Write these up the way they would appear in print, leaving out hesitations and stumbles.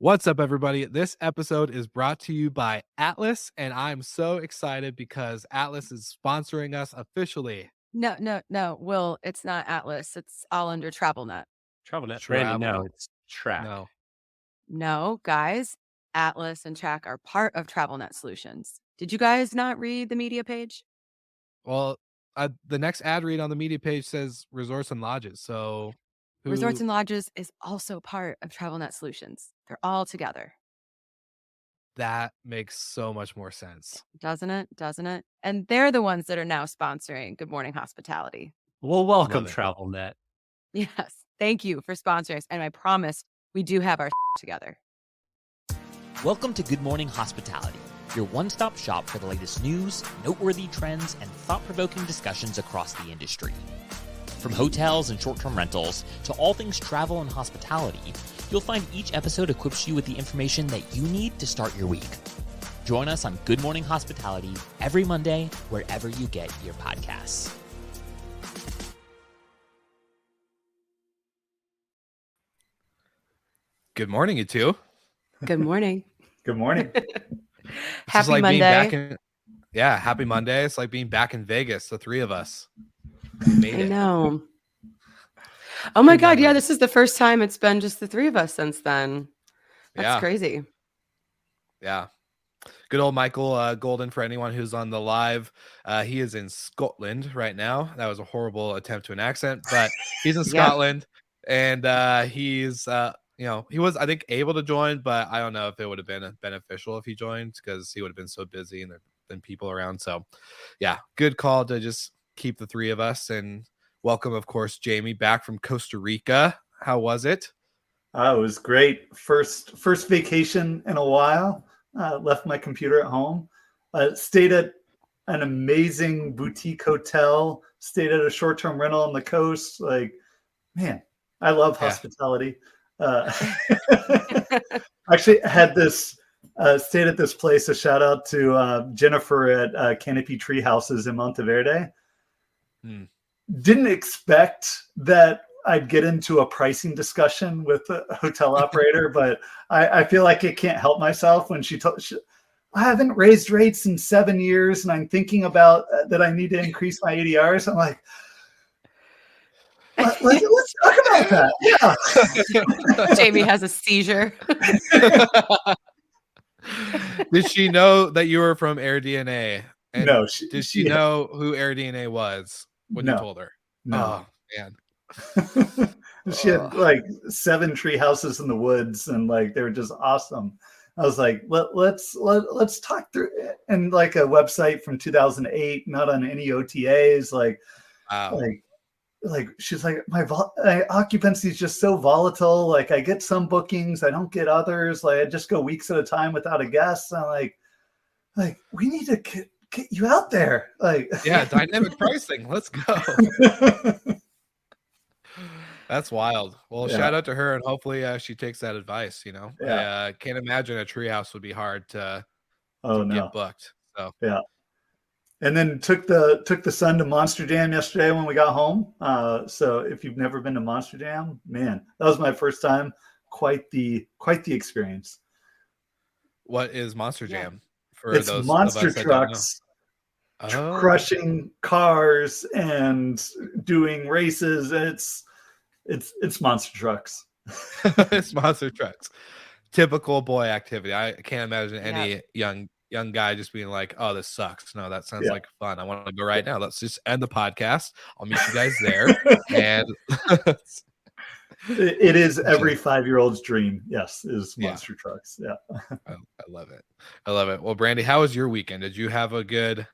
What's up, everybody? This episode is brought to you by Atlas, and I'm so excited because Atlas is sponsoring us officially. No, Will, it's not Atlas. It's all under TravelNet. TravelNet, Brandy, no, Travel. it's Track. No, guys, Atlas and Track are part of TravelNet Solutions. Did you guys not read the media page? Well, the next ad read on the media page says resorts and lodges. So, Resorts and Lodges is also part of TravelNet Solutions. They're all together. That makes so much more sense. Doesn't it? And they're the ones that are now sponsoring Good Morning Hospitality. Well, welcome, TravelNet. Yes, thank you for sponsoring us. And I promise we do have our together. Welcome to Good Morning Hospitality, your one-stop shop for the latest news, noteworthy trends, and thought-provoking discussions across the industry. From hotels and short-term rentals to all things travel and hospitality, you'll find each episode equips you with the information that you need to start your week. Join us on Good Morning Hospitality every Monday, wherever you get your podcasts. Good morning, you two. Good morning. Good morning. Happy like Monday. Happy Monday. It's like being back in Vegas, the three of us. Made it. I know. Oh my God. Yeah, this is the first time it's been just the three of us since then. That's crazy. Yeah. Good old Michael Golden, for anyone who's on the live. He is in Scotland right now. That was a horrible attempt to an accent, but he's in Scotland. And he's, he was, I think, able to join, but I don't know if it would have been beneficial if he joined because he would have been so busy and there have been people around. So, yeah, good call to just keep the three of us. And welcome, of course, Jamie, back from Costa Rica. How was it? It was great. First vacation in a while. Left my computer at home. Stayed at an amazing boutique hotel. Stayed at a short-term rental on the coast. Like, man, I love hospitality. Actually had this stayed at this place. A shout out to Jennifer at Canopy Tree Houses in Monteverde. Didn't expect that I'd get into a pricing discussion with a hotel operator, but I feel like I can't help myself when she I haven't raised rates in 7 years and I'm thinking about that I need to increase my ADRs. I'm like, let's talk about that. Yeah. Jamie has a seizure. Did she know that you were from AirDNA? And no. Did she know who AirDNA was when you told her? No. Oh, man. She had like 7 tree houses in the woods and like they were just awesome. I was like, let's talk through it. And like a website from 2008, not on any OTAs. Like, wow. Like she's like, my occupancy is just so volatile. Like I get some bookings, I don't get others. Like I just go weeks at a time without a guest. I'm like we need to get you out there. Like, yeah, dynamic pricing. Let's go. That's wild. Well, shout out to her, and hopefully she takes that advice. I can't imagine a treehouse would be hard to get booked. So and then took the son to Monster Jam yesterday when we got home. So if you've never been to Monster Jam, man, that was my first time. Quite the experience. What is Monster Jam? It's those monster trucks crushing cars and doing races. It's monster trucks. It's monster trucks. Typical boy activity. I can't imagine any young guy just being like, "Oh, this sucks." No, that sounds like fun. I want to go right now. Let's just end the podcast. I'll meet you guys there. And it is every 5-year-old's dream. Yes, is monster trucks. Yeah, I love it. I love it. Well, Brandy, how was your weekend? Did you have a good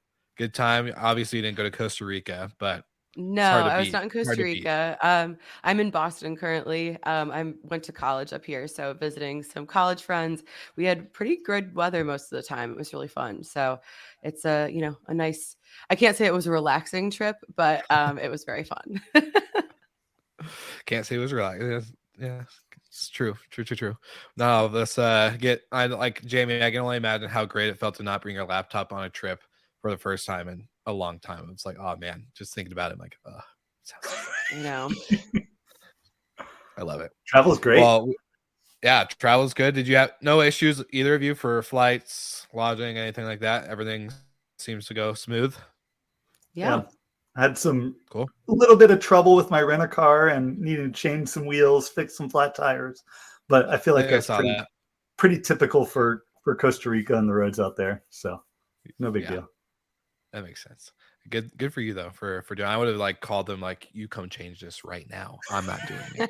time? Obviously, you didn't go to Costa Rica, but no, I was not in Costa Rica. I'm in Boston currently. I went to college up here, so visiting some college friends. We had pretty good weather most of the time. It was really fun. So it's a nice. I can't say it was a relaxing trip, but it was very fun. Can't say it was relaxing. Yeah, it's true. No, let's I like Jamie. I can only imagine how great it felt to not bring your laptop on a trip for the first time in a long time. It's like, oh man, just thinking about it, I'm like, I know. I love it. Travel's great. Well, Yeah, travel's good. Did you have no issues, either of you, for flights, lodging, anything like that? Everything seems to go smooth. Yeah. I had a Cool. little bit of trouble with my rent-a-car and needed to change some wheels, fix some flat tires, but I feel like that's pretty typical for Costa Rica and the roads out there. So no big deal. That makes sense. Good for you though for doing. I would have like called them like, you come change this right now. I'm not doing it.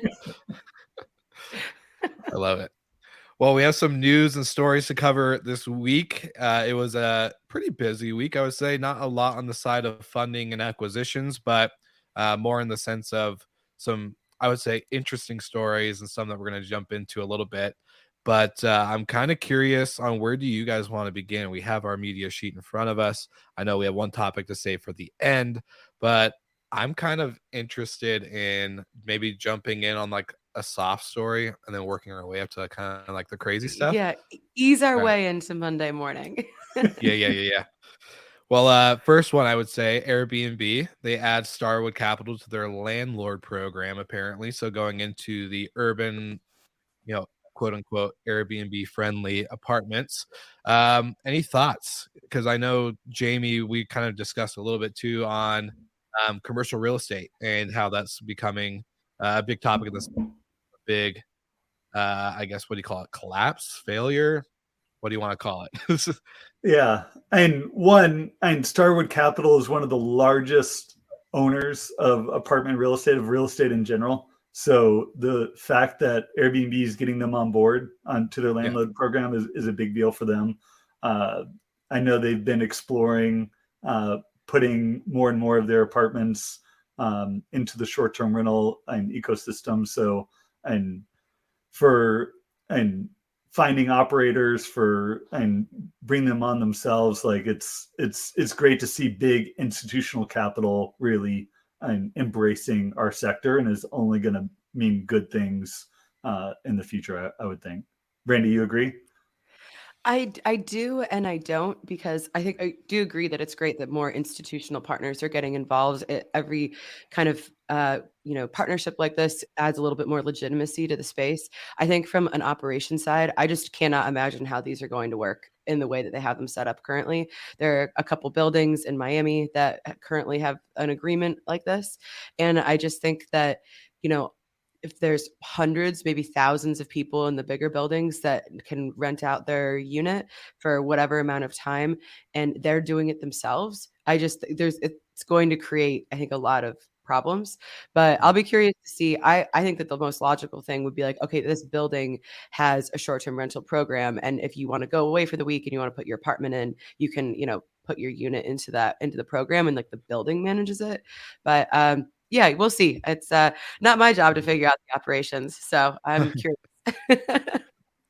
I love it. Well, we have some news and stories to cover this week. It was a pretty busy week, I would say. Not a lot on the side of funding and acquisitions, but more in the sense of some, I would say, interesting stories and some that we're going to jump into a little bit. But I'm kind of curious on where do you guys want to begin? We have our media sheet in front of us. I know we have one topic to save for the end, but I'm kind of interested in maybe jumping in on like a soft story and then working our way up to kind of like the crazy stuff. Yeah, ease our way into Monday morning. Yeah. Well, first one I would say Airbnb. They add Starwood Capital to their landlord program apparently. So going into the urban, quote unquote Airbnb friendly apartments. Any thoughts? Because I know Jamie, we kind of discussed a little bit too on commercial real estate and how that's becoming a big topic of this big, I guess, what do you call it? Collapse, failure? What do you want to call it? Yeah. And Starwood Capital is one of the largest owners of apartment real estate in general. So the fact that Airbnb is getting them on board onto their landlord program is a big deal for them. I know they've been exploring putting more and more of their apartments into the short-term rental and ecosystem. So, and finding operators and bring them on themselves, like it's great to see big institutional capital really embracing our sector, and is only going to mean good things in the future, I would think. Brandy, you agree? I do and I don't, because I think I do agree that it's great that more institutional partners are getting involved. Every kind of partnership like this adds a little bit more legitimacy to the space. I think from an operation side, I just cannot imagine how these are going to work in the way that they have them set up currently. There are a couple buildings in Miami that currently have an agreement like this, and I just think that if there's hundreds, maybe thousands of people in the bigger buildings that can rent out their unit for whatever amount of time, and they're doing it themselves, it's going to create, I think, a lot of problems. But I'll be curious to see. I think that the most logical thing would be like, okay, this building has a short-term rental program, and if you want to go away for the week and you want to put your apartment in, you can, put your unit into the program, and like the building manages it. But yeah, we'll see. It's not my job to figure out the operations, so I'm curious.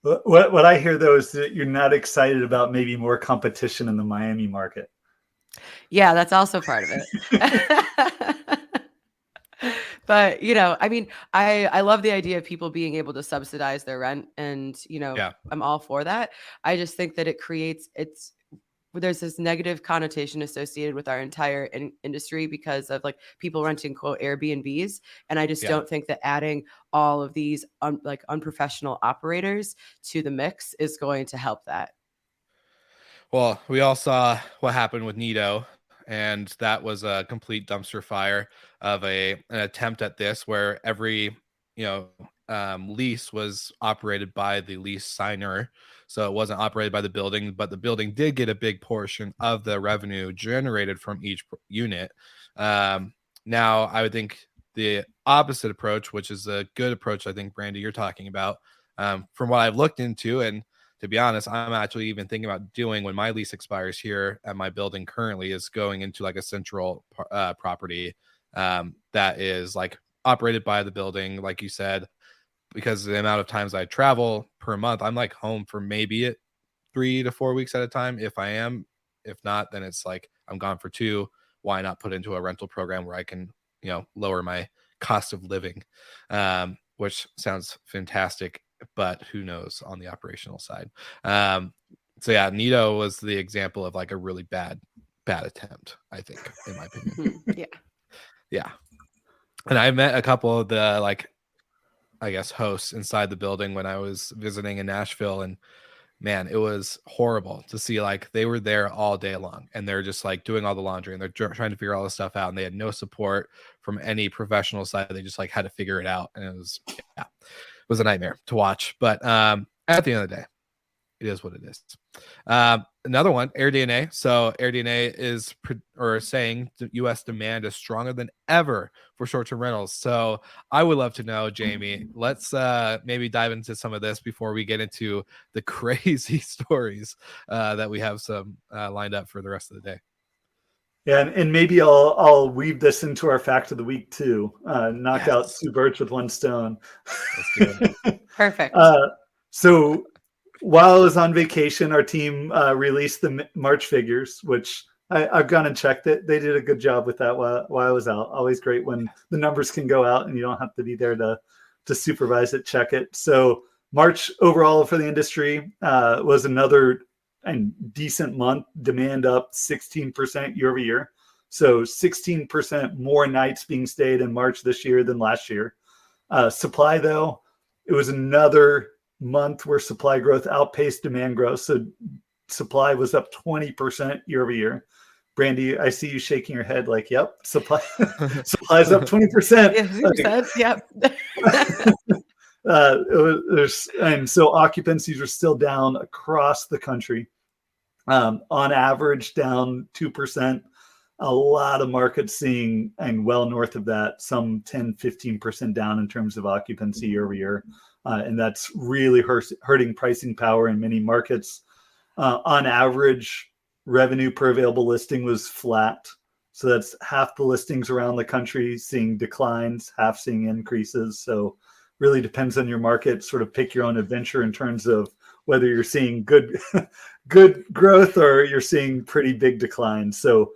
What I hear though is that you're not excited about maybe more competition in the Miami market. Yeah, that's also part of it. But I mean, I love the idea of people being able to subsidize their rent, and I'm all for that. I just think that there's this negative connotation associated with our entire industry because of like people renting quote Airbnbs. And I just don't think that adding all of these unprofessional operators to the mix is going to help that. Well, we all saw what happened with Nido, and that was a complete dumpster fire of an attempt at this, where every lease was operated by the lease signer. So it wasn't operated by the building, but the building did get a big portion of the revenue generated from each unit. Now, I would think the opposite approach, which is a good approach, I think, Brandy, you're talking about, from what I've looked into, and to be honest, I'm actually even thinking about doing when my lease expires here at my building currently, is going into like a central property that is like operated by the building, like you said, because of the amount of times I travel per month, I'm like home for maybe 3 to 4 weeks at a time. If I am, if not, then it's like I'm gone for 2. Why not put into a rental program where I can, lower my cost of living, which sounds fantastic, but who knows on the operational side. So yeah, Nido was the example of like a really bad attempt, I think, in my opinion. Yeah. Yeah. And I met a couple of the like I guess, hosts inside the building when I was visiting in Nashville, and man, it was horrible to see, like, they were there all day long and they're just like doing all the laundry and they're trying to figure all this stuff out, and they had no support from any professional side. They just like had to figure it out, and it was a nightmare to watch. But at the end of the day, it is what it is. Another one, AirDNA. So AirDNA is saying the U.S. demand is stronger than ever for short-term rentals. So I would love to know, Jamie, let's maybe dive into some of this before we get into the crazy stories that we have some lined up for the rest of the day. Yeah, and maybe I'll weave this into our fact of the week too. Knock out two birds with one stone. Let's do it. Perfect. So while I was on vacation, our team released the March figures, which I've gone and checked it. They did a good job with that while I was out. Always great when the numbers can go out and you don't have to be there to supervise it, check it. So March overall for the industry was another decent month. Demand up 16% year over year. So 16% more nights being stayed in March this year than last year. Supply, though, it was another month where supply growth outpaced demand growth. So supply was up 20% year over year. Brandy, I see you shaking your head like, yep, supply's up 20%. Yep. And so occupancies are still down across the country. On average, down 2%. A lot of markets seeing and well north of that, some 10, 15% down in terms of occupancy year over year. And that's really hurting pricing power in many markets. On average, revenue per available listing was flat. So that's half the listings around the country seeing declines, half seeing increases. So really depends on your market. Sort of pick your own adventure in terms of whether you're seeing good growth or you're seeing pretty big declines. So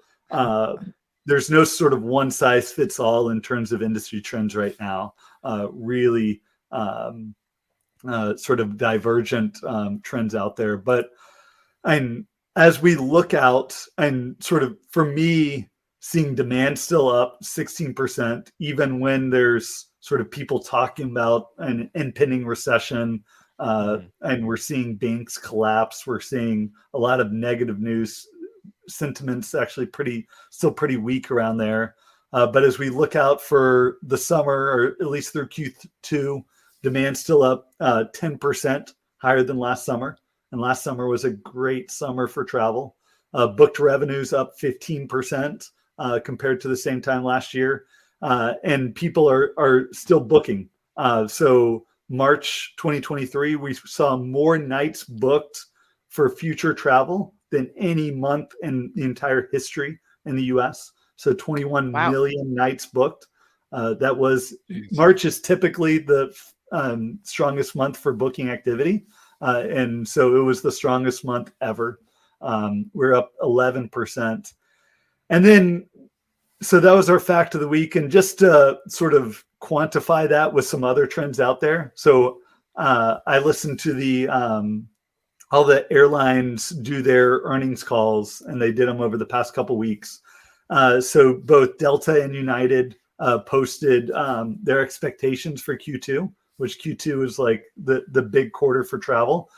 there's no sort of one size fits all in terms of industry trends right now. Really sort of divergent trends out there. But as we look out, and sort of for me, seeing demand still up 16%, even when there's sort of people talking about an impending recession, and we're seeing banks collapse. We're seeing a lot of negative news. Sentiment's actually still pretty weak around there. But as we look out for the summer, or at least through Q2, demand still up 10% higher than last summer. And last summer was a great summer for travel. Booked revenues up 15% compared to the same time last year. And people are still booking. So March 2023, we saw more nights booked for future travel than any month in the entire history in the U.S. So 21 million nights booked. That was March is typically the strongest month for booking activity. And so it was the strongest month ever. We're up 11%. And then, so that was our fact of the week. And just to sort of quantify that with some other trends out there. So I listened to all the airlines do their earnings calls, and they did them over the past couple weeks. So both Delta and United posted their expectations for Q2, which Q2 is like the big quarter for travel.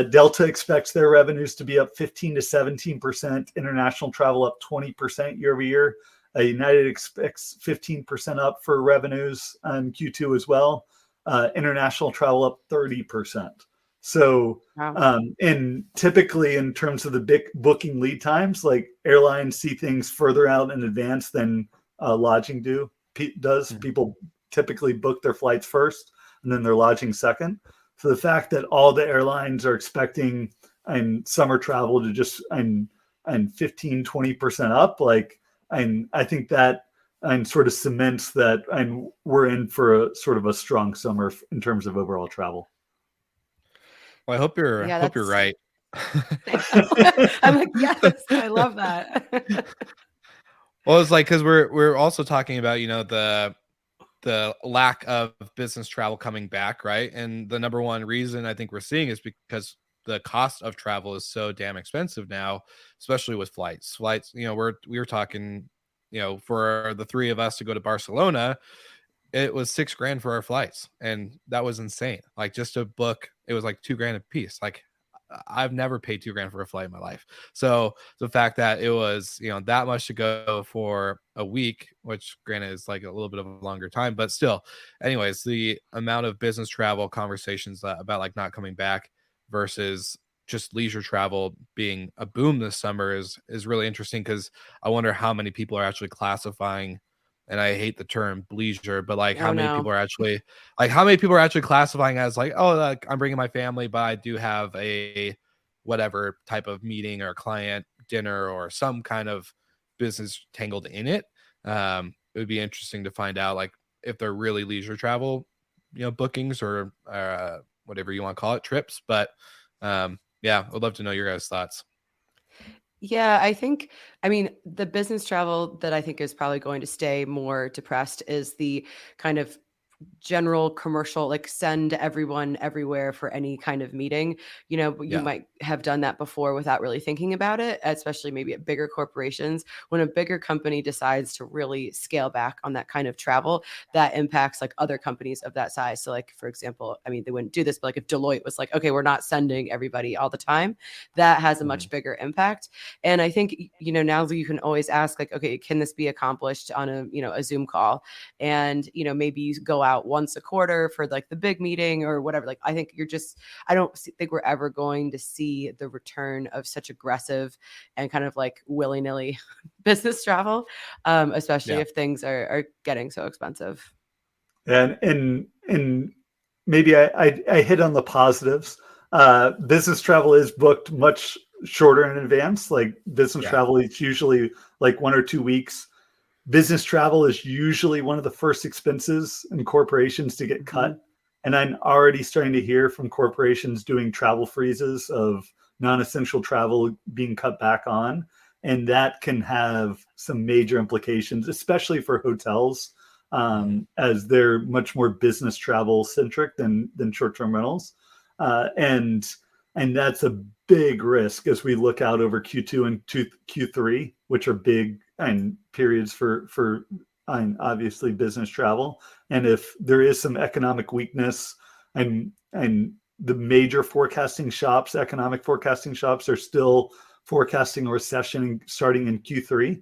Delta expects their revenues to be up 15 to 17%, international travel up 20% year over year. United expects 15% up for revenues on Q2 as well. International travel up 30%. So, and typically in terms of the big booking lead times, like airlines see things further out in advance than lodging does. People typically book their flights first and then their lodging second. So the fact that all the airlines are expecting summer travel to just 15, 20% up, I think that sort of cements that we're in for a sort of a strong summer in terms of overall travel. Well, I hope you're right. I'm like, yes, I love that. Well, it's like, because we're also talking about, the lack of business travel coming back, right? And the number one reason I think we're seeing is because the cost of travel is so damn expensive now, especially with flights. We were talking, for the three of us to go to Barcelona, it was $6,000 for our flights, and that was insane. Like, just to book, it was like $2,000 a piece. Like, I've never paid $2,000 for a flight in my life. So the fact that it was, that much to go for a week, which granted is like a little bit of a longer time, but still, anyways, the amount of business travel conversations about like not coming back versus just leisure travel being a boom this summer is really interesting, because I wonder how many people are actually classifying, and I hate the term leisure, but like how many people are actually classifying as like, oh, like, I'm bringing my family, but I do have a whatever type of meeting or client dinner or some kind of business tangled in it. It would be interesting to find out like if they're really leisure travel, bookings or whatever you want to call it, trips. But yeah, I'd love to know your guys' thoughts. Yeah, I mean, the business travel that I think is probably going to stay more depressed is the kind of general commercial, like send everyone everywhere for any kind of meeting. You might have done that before without really thinking about it, especially maybe at bigger corporations. When a bigger company decides to really scale back on that kind of travel, that impacts like other companies of that size. So like, for example, I mean, they wouldn't do this, but like if Deloitte was like, okay, we're not sending everybody all the time, that has a much bigger impact. And I think, now you can always ask like, okay, can this be accomplished on a Zoom call? And, maybe you go out once a quarter for like the big meeting or whatever. Like, I think I don't think we're ever going to see the return of such aggressive and kind of like willy-nilly business travel, especially if things are getting so expensive. And maybe I hit on the positives. Business travel is booked much shorter in advance. Like business travel, it's usually like 1 or 2 weeks. Business travel is usually one of the first expenses in corporations to get cut. And I'm already starting to hear from corporations doing travel freezes of non-essential travel being cut back on. And that can have some major implications, especially for hotels, as they're much more business travel centric than short-term rentals. And that's a big risk as we look out over Q2 and Q3, which are big periods for obviously business travel. And if there is some economic weakness, and the major economic forecasting shops are still forecasting a recession starting in Q3.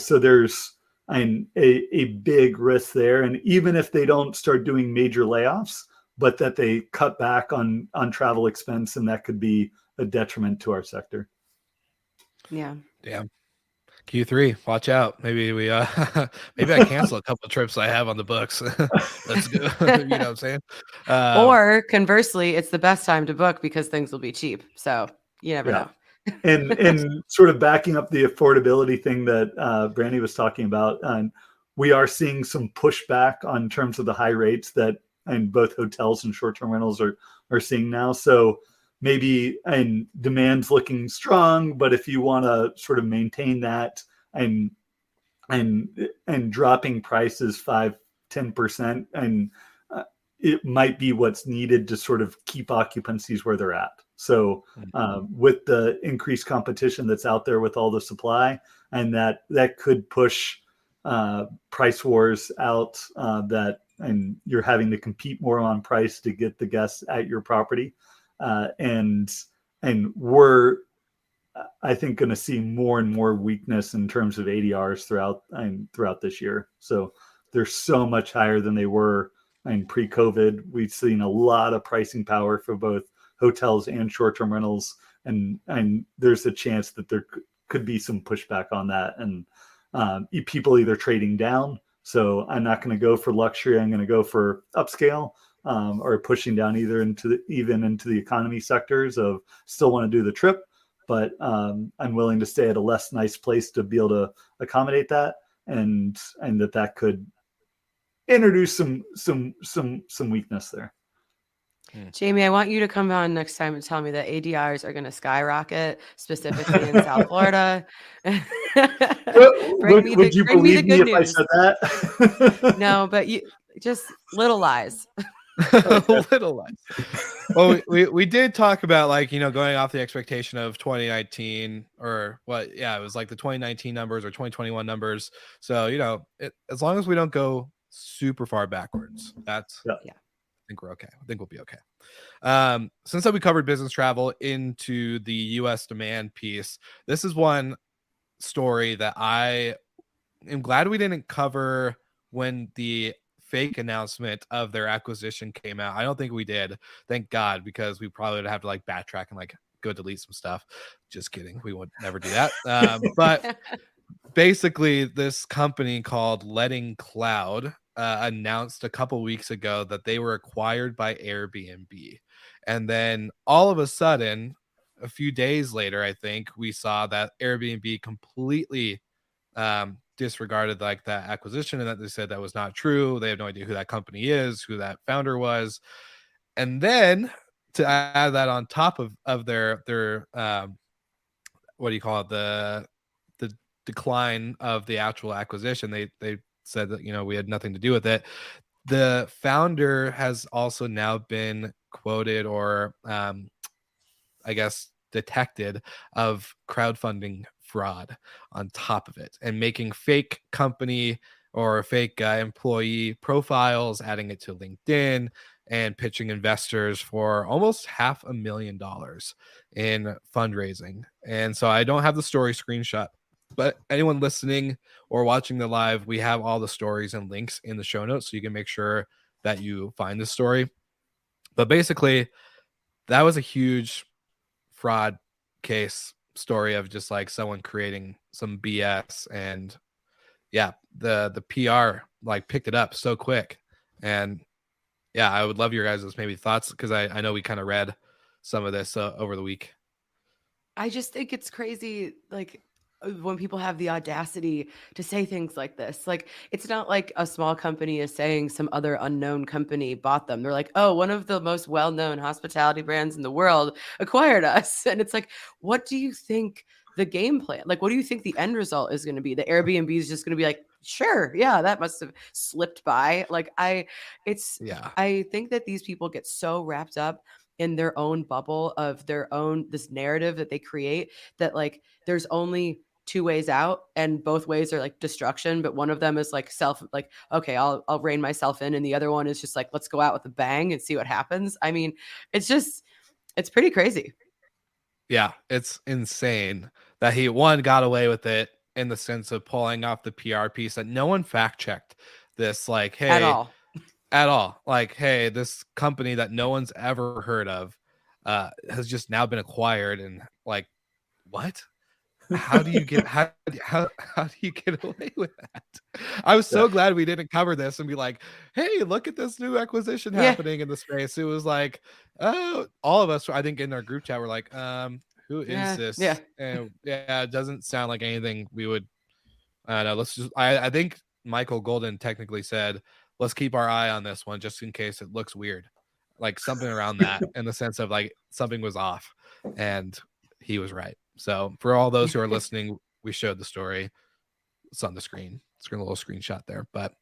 So there's a big risk there. And even if they don't start doing major layoffs, but that they cut back on travel expense, and that could be a detriment to our sector. Yeah. Damn. Q3, watch out. Maybe we maybe I cancel a couple of trips I have on the books. Let's go. You know what I'm saying? Or conversely, it's the best time to book because things will be cheap. So you never know. and sort of backing up the affordability thing that Brandy was talking about, we are seeing some pushback on terms of the high rates that both hotels and short-term rentals are seeing now. So maybe demand's looking strong, but if you want to sort of maintain that and dropping prices 5-10%, it might be what's needed to sort of keep occupancies where they're at. So with the increased competition that's out there with all the supply, and that could push price wars out, and you're having to compete more on price to get the guests at your property. And we're, I think, going to see more and more weakness in terms of ADRs throughout this year. So they're so much higher than they were pre-COVID. We've seen a lot of pricing power for both hotels and short-term rentals, and there's a chance that there could be some pushback on that, and people either trading down. So I'm not going to go for luxury. I'm going to go for upscale, or pushing down even into the economy sectors of still want to do the trip, but I'm willing to stay at a less nice place to be able to accommodate that, and that could introduce some weakness there. Jamie, I want you to come on next time and tell me that ADRs are going to skyrocket, specifically in South Florida. Would you believe me if I said that? No, but you just little lies. Little lies. Well, we did talk about, like, going off the expectation of 2019 or what? Yeah, it was like the 2019 numbers or 2021 numbers. So, as long as we don't go super far backwards. That's yeah. I think we're okay. I think we'll be okay. Since we covered business travel into the US demand piece, this is one story that I am glad we didn't cover when the fake announcement of their acquisition came out. I don't think we did. Thank God, because we probably would have to like backtrack and like go delete some stuff. Just kidding. We would never do that. But basically, this company called Letting Cloud announced a couple weeks ago that they were acquired by Airbnb. And then all of a sudden, a few days later, I think we saw that Airbnb completely disregarded like that acquisition, and that they said that was not true. They have no idea who that company is, who that founder was. And then to add that on top of their what do you call it, the decline of the actual acquisition, they said that, you know, we had nothing to do with it. The founder has also now been quoted or I guess detected of crowdfunding fraud on top of it and making fake company or fake employee profiles, adding it to LinkedIn, and pitching investors for almost $500,000 in fundraising. And so I don't have the story screenshot, but anyone listening or watching the live, we have all the stories and links in the show notes, so you can make sure that you find the story. But basically, that was a huge fraud case story of just like someone creating some BS, and yeah, the PR like picked it up so quick. And yeah, I would love your guys' maybe thoughts, because I know we kind of read some of this over the week. I just think it's crazy, like when people have the audacity to say things like this. Like, it's not like a small company is saying some other unknown company bought them. They're like, oh, one of the most well-known hospitality brands in the world acquired us. And it's like, what do you think the game plan, like, what do you think the end result is going to be? The Airbnb is just going to be like, sure, yeah, that must have slipped by. Like, I think that these people get so wrapped up in their own bubble of their own, this narrative that they create, that like there's only two ways out, and both ways are like destruction, but one of them is like like, okay, I'll rein myself in, and the other one is just like, let's go out with a bang and see what happens. I mean, it's pretty crazy. Yeah, it's insane that he got away with it in the sense of pulling off the PR piece that no one fact checked this, like, hey, at all. Like, hey, this company that no one's ever heard of has just now been acquired, and like, what? How do you get how do you get away with that? I was so glad we didn't cover this and be like, hey, look at this new acquisition happening in the space. It was like, oh, all of us, I think in our group chat, were like, who is this? Yeah. And yeah, it doesn't sound like anything we would. I don't know. Let's just. I think Michael Golden technically said, let's keep our eye on this one just in case it looks weird, like something around that, in the sense of like something was off, and he was right. So for all those who are listening, we showed the story. It's on the screen. It's a little screenshot there. But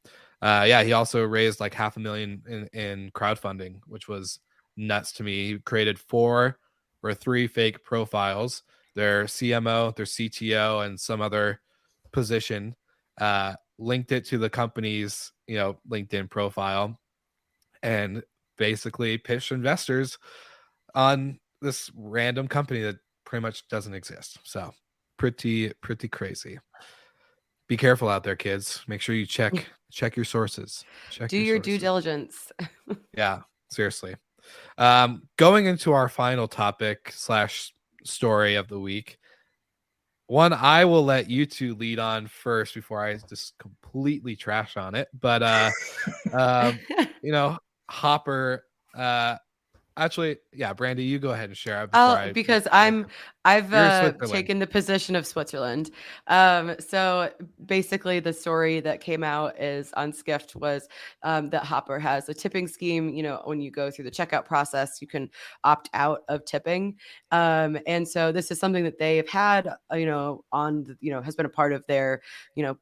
yeah, he also raised like $500,000 in crowdfunding, which was nuts to me. He created 4 or 3 fake profiles, their CMO, their CTO, and some other position, linked it to the company's, you know, LinkedIn profile, and basically pitched investors on this random company that pretty much doesn't exist. So pretty crazy. Be careful out there, kids. Make sure you check your sources. Do your due diligence. Yeah, seriously. Going into our final topic / story of the week. One I will let you two lead on first before I just completely trash on it. But you know, Hopper, actually, yeah, Brandy, you go ahead and share. Because I've taken the position of Switzerland. So basically, the story that came out is on Skift was that Hopper has a tipping scheme. You know, when you go through the checkout process, you can opt out of tipping. And so this is something that they have had, has been a part of their,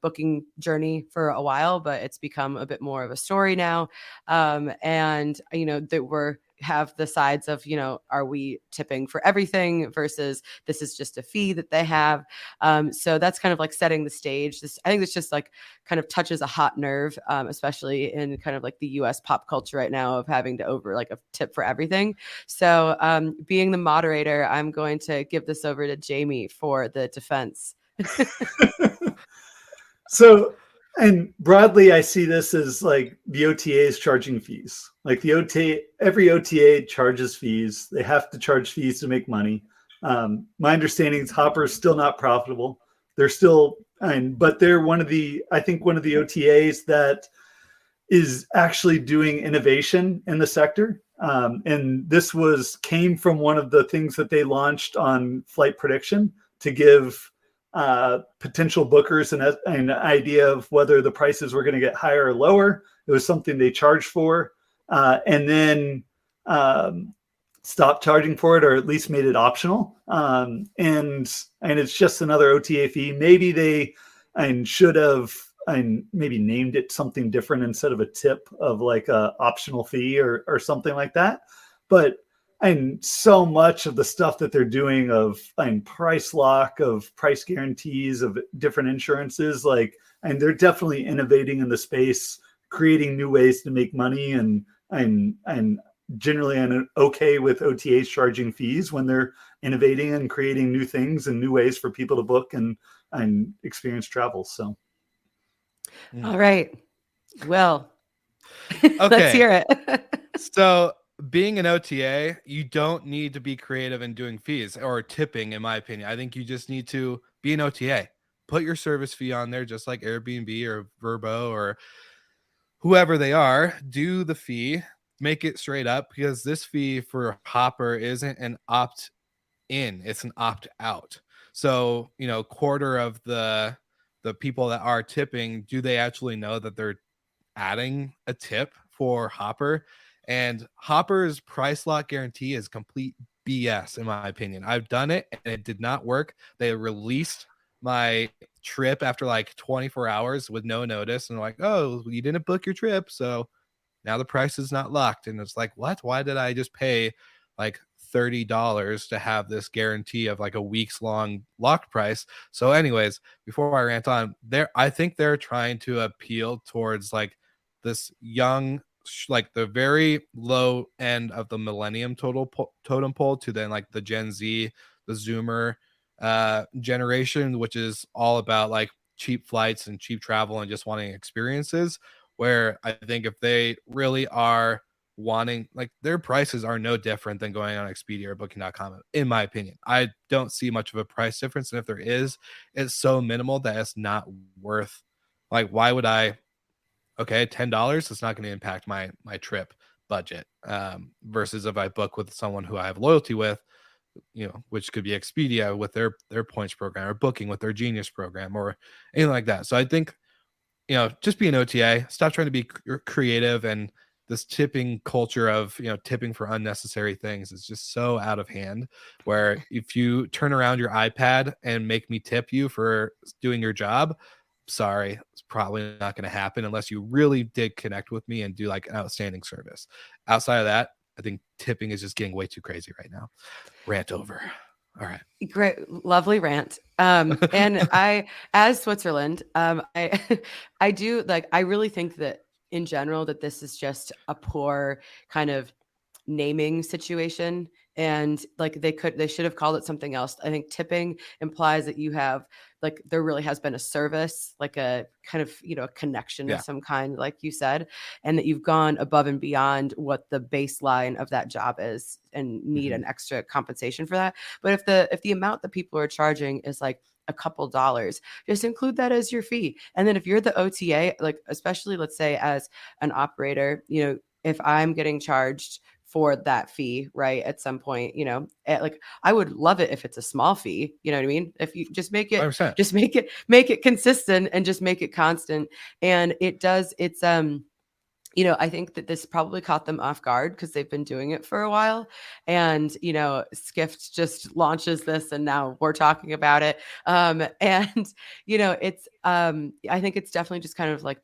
booking journey for a while, but it's become a bit more of a story now. And, there were have the sides of, are we tipping for everything versus this is just a fee that they have. So that's kind of like setting the stage. I think it's just like kind of touches a hot nerve, especially in kind of like the US pop culture right now of having to over like a tip for everything. So being the moderator, I'm going to give this over to Jamie for the defense. So, and broadly, I see this as like the OTAs charging fees. Like every OTA charges fees. They have to charge fees to make money. My understanding is Hopper is still not profitable. They're still, but they're one of the OTAs that is actually doing innovation in the sector. And this came from one of the things that they launched on flight prediction to give potential bookers an idea of whether the prices were going to get higher or lower. It was something they charged for, and then stopped charging for it, or at least made it optional. And it's just another OTA fee. Maybe they should have maybe named it something different instead of a tip of like a optional fee or something like that. But so much of the stuff that they're doing of price lock, of price guarantees, of different insurances, and they're definitely innovating in the space, creating new ways to make money, and generally I'm okay with OTAs charging fees when they're innovating and creating new things and new ways for people to book and experience travel. So, all right, well, okay. Let's hear it. So, being an OTA, you don't need to be creative in doing fees or tipping, in my opinion. I think you just need to be an OTA. Put your service fee on there, just like Airbnb or Vrbo or whoever they are. Do the fee, make it straight up, because this fee for Hopper isn't an opt-in, it's an opt-out. So, quarter of the people that are tipping, do they actually know that they're adding a tip for Hopper? And Hopper's price lock guarantee is complete BS, in my opinion. I've done it and it did not work. They released my trip after like 24 hours with no notice, and like, oh, you didn't book your trip, so now the price is not locked. And it's like, what? Why did I just pay like $30 to have this guarantee of like a week's long locked price? So anyways, before I rant on there, I think they're trying to appeal towards like this young, like the very low end of the millennium totem pole to then like the Gen Z, the Zoomer generation, which is all about like cheap flights and cheap travel and just wanting experiences. Where I think if they really are wanting, like, their prices are no different than going on Expedia or Booking.com, in my opinion. I don't see much of a price difference, and if there is, it's so minimal that it's not worth, like, why would I, okay, $10, it's not going to impact my trip budget, versus if I book with someone who I have loyalty with, which could be Expedia with their points program, or Booking with their Genius program, or anything like that. So I think, just be an OTA, stop trying to be creative, and this tipping culture of, tipping for unnecessary things is just so out of hand, where if you turn around your iPad and make me tip you for doing your job, sorry, it's probably not going to happen unless you really did connect with me and do like an outstanding service. Outside of that, I think tipping is just getting way too crazy right now. Rant over. All right. Great. Lovely rant. And I, as Switzerland, I do like, I really think that in general, that this is just a poor kind of naming situation. And like they should have called it something else. I think tipping implies that you have, like, there really has been a service, like a kind of, a connection of some kind, like you said, and that you've gone above and beyond what the baseline of that job is and need an extra compensation for that. But if the amount that people are charging is like a couple dollars, just include that as your fee. And then if you're the OTA, like, especially let's say as an operator, if I'm getting charged for that fee, right, at some point, like, I would love it if it's a small fee, you know what I mean? If you just make it 100%. Just make it consistent and just make it constant. And it's I think that this probably caught them off guard because they've been doing it for a while. And, Skift just launches this and now we're talking about it. And, it's, I think it's definitely just kind of like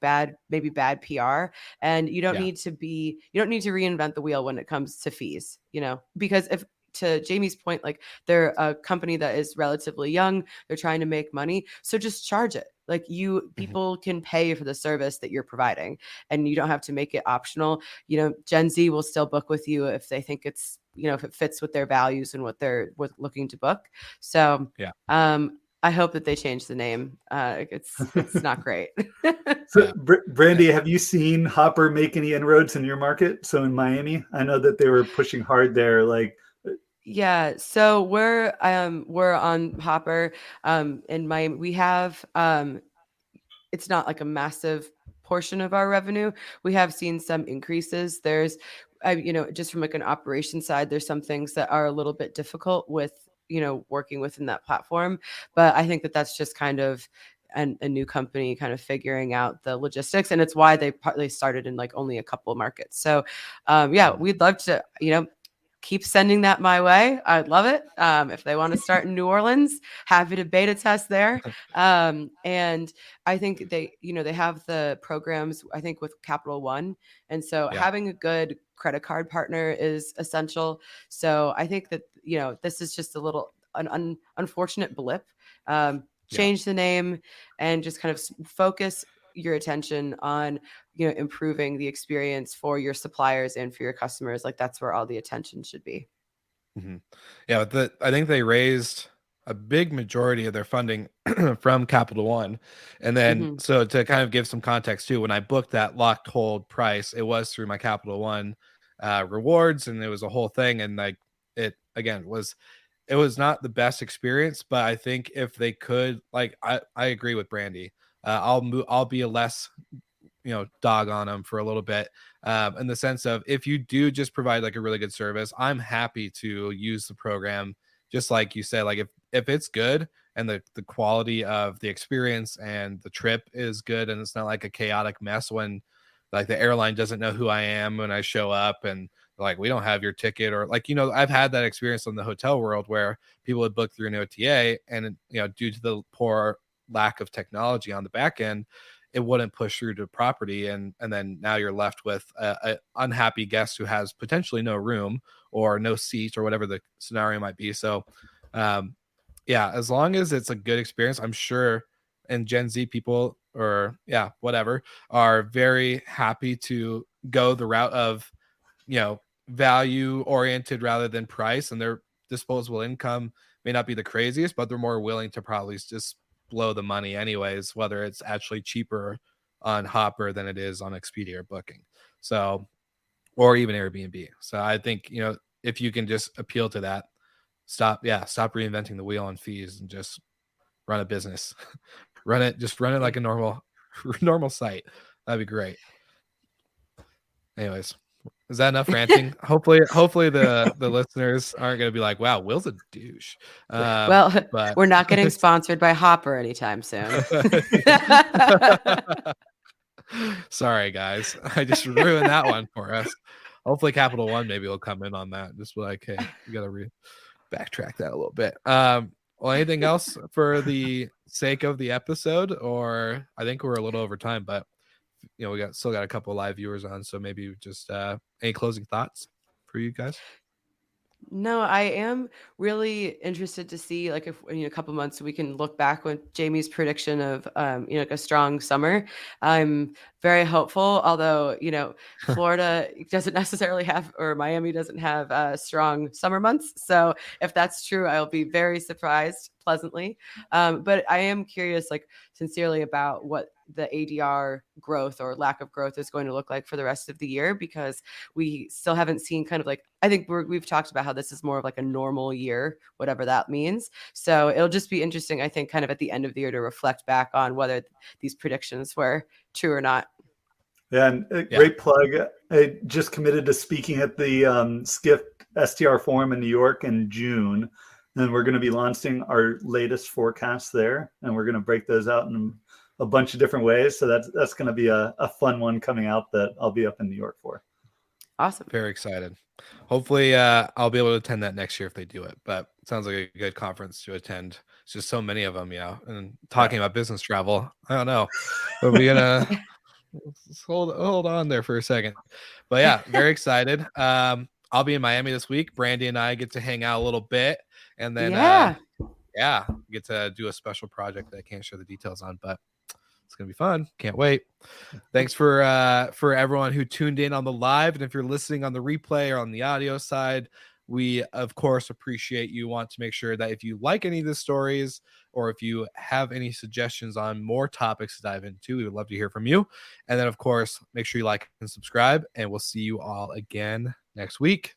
maybe bad PR. And you don't need to reinvent the wheel when it comes to fees, because to Jamie's point, like they're a company that is relatively young, they're trying to make money. So just charge it. Like people can pay for the service that you're providing and you don't have to make it optional. Gen Z will still book with you if they think it's, if it fits with their values and what they're looking to book. So, I hope that they change the name. It's not great. So, Brandy, have you seen Hopper make any inroads in your market? So in Miami, I know that they were pushing hard there. Yeah, so we're on Hopper in Miami. We have it's not like a massive portion of our revenue. We have seen some increases. There's just from like an operation side, there's some things that are a little bit difficult with working within that platform, but I think that that's just kind of a new company kind of figuring out the logistics, and it's why they partly started in like only a couple of markets. So we'd love to keep sending that my way. I'd love it. If they want to start in New Orleans, happy to beta test there. And I think they have the programs, I think, with Capital One. And so having a good credit card partner is essential. So I think that, this is just an unfortunate blip. Change the name and just kind of focus your attention on improving the experience for your suppliers and for your customers. Like that's where all the attention should be. I think they raised a big majority of their funding from Capital One, and then so to kind of give some context too, when I booked that locked hold price, it was through my Capital One rewards, and it was a whole thing, and like it was not the best experience, but I think if they could, like I agree with Brandy. I'll be a less dog on them for a little bit, in the sense of if you do just provide like a really good service, I'm happy to use the program. Just like you said, like if it's good and the quality of the experience and the trip is good and it's not like a chaotic mess when like the airline doesn't know who I am when I show up and like we don't have your ticket, or like I've had that experience in the hotel world where people would book through an OTA and due to the poor lack of technology on the back end, it wouldn't push through to property, and then now you're left with a unhappy guest who has potentially no room or no seat or whatever the scenario might be. So as long as it's a good experience, I'm sure, and Gen Z people or whatever are very happy to go the route of value oriented rather than price, and their disposable income may not be the craziest, but they're more willing to probably just blow the money anyways, whether it's actually cheaper on Hopper than it is on Expedia or Booking, so, or even Airbnb. So I think if you can just appeal to that, stop reinventing the wheel on fees and just run a business. run it like a normal site. That'd be great. Anyways, is that enough ranting? Hopefully the listeners aren't going to be like, wow, Will's a douche. But we're not getting sponsored by Hopper anytime soon. Sorry, guys. I just ruined that one for us. Hopefully Capital One maybe will come in on that. Just be like, hey, we got to backtrack that a little bit. Well, anything else for the sake of the episode? Or I think we're a little over time, but we still got a couple live viewers on, so maybe just any closing thoughts for you guys? No, I am really interested to see, like, if in a couple months we can look back with Jamie's prediction of, like a strong summer. I'm very hopeful, although, Florida doesn't necessarily have, or Miami doesn't have strong summer months. So if that's true, I'll be very surprised pleasantly. But I am curious, like, sincerely about what the ADR growth or lack of growth is going to look like for the rest of the year, because we still haven't seen kind of like, I think we've talked about how this is more of like a normal year, whatever that means. So it'll just be interesting, I think, kind of at the end of the year to reflect back on whether these predictions were true or not. Yeah, and great plug. I just committed to speaking at the Skift STR Forum in New York in June. And we're going to be launching our latest forecasts there. And we're going to break those out in a bunch of different ways. So that's going to be a fun one coming out that I'll be up in New York for. Awesome. Very excited. Hopefully I'll be able to attend that next year if they do it, but it sounds like a good conference to attend. It's just so many of them, and talking about business travel. I don't know. Are we gonna hold on there for a second? But yeah, very excited. I'll be in Miami this week. Brandy and I get to hang out a little bit, and then get to do a special project that I can't share the details on, but it's gonna be fun. Can't wait. Thanks for everyone who tuned in on the live, and if you're listening on the replay or on the audio side, we of course appreciate you. Want to make sure that if you like any of the stories, or if you have any suggestions on more topics to dive into, we would love to hear from you. And then of course, make sure you like and subscribe, and we'll see you all again next week.